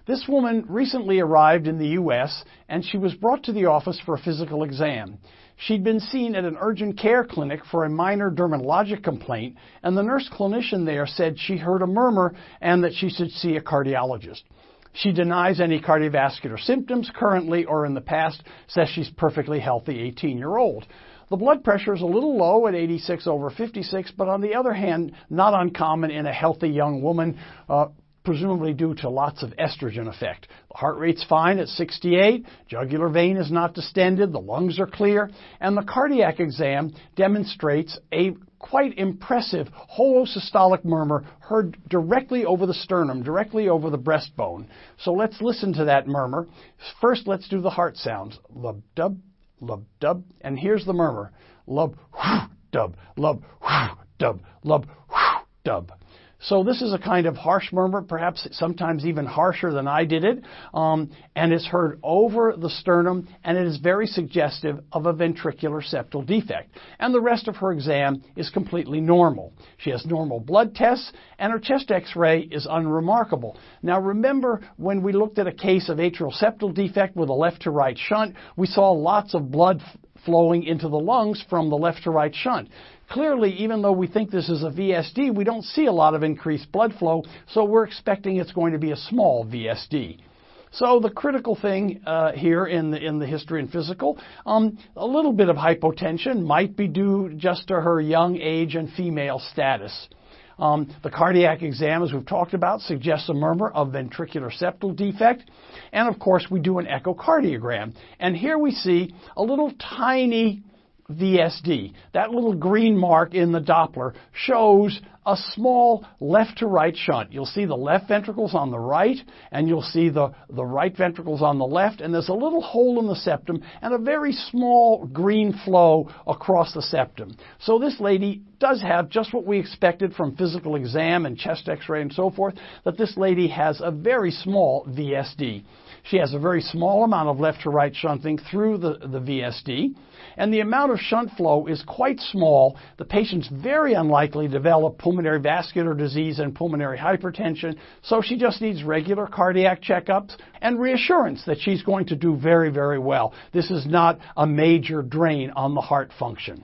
This woman recently arrived in the U.S. and she was brought to the office for a physical exam. She'd been seen at an urgent care clinic for a minor dermatologic complaint, and the nurse clinician there said she heard a murmur and that she should see a cardiologist. She denies any cardiovascular symptoms currently or in the past, says she's perfectly healthy 18-year-old. The blood pressure is a little low at 86/56, but on the other hand, not uncommon in a healthy young woman, presumably due to lots of estrogen effect. The heart rate's fine at 68, jugular vein is not distended, the lungs are clear, and the cardiac exam demonstrates a quite impressive holosystolic murmur heard directly over the sternum, directly over the breastbone. So let's listen to that murmur. First, let's do the heart sounds. Lub-dub, lub-dub, and here's the murmur. Lub-dub, lub-dub, lub-dub. So this is a kind of harsh murmur, perhaps sometimes even harsher than I did it, and it's heard over the sternum, and it is very suggestive of a ventricular septal defect. And the rest of her exam is completely normal. She has normal blood tests, and her chest X-ray is unremarkable. Now remember, when we looked at a case of atrial septal defect with a left to right shunt, we saw lots of blood flowing into the lungs from the left to right shunt. Clearly, even though we think this is a VSD, we don't see a lot of increased blood flow, so we're expecting it's going to be a small VSD. So the critical thing here in the history and physical, a little bit of hypotension might be due just to her young age and female status. The cardiac exam, as we've talked about, suggests a murmur of ventricular septal defect. And of course, we do an echocardiogram. And here we see a little tiny VSD. That little green mark in the Doppler shows a small left to right shunt. You'll see the left ventricles on the right, and you'll see the right ventricles on the left, and there's a little hole in the septum and a very small green flow across the septum. So this lady does have just what we expected from physical exam and chest X-ray and so forth, that this lady has a very small VSD. She has a very small amount of left to right shunting through the VSD, and the amount of shunt flow is quite small. The patient's very unlikely to develop pulmonary vascular disease and pulmonary hypertension, so she just needs regular cardiac checkups and reassurance that she's going to do very, very well. This is not a major drain on the heart function.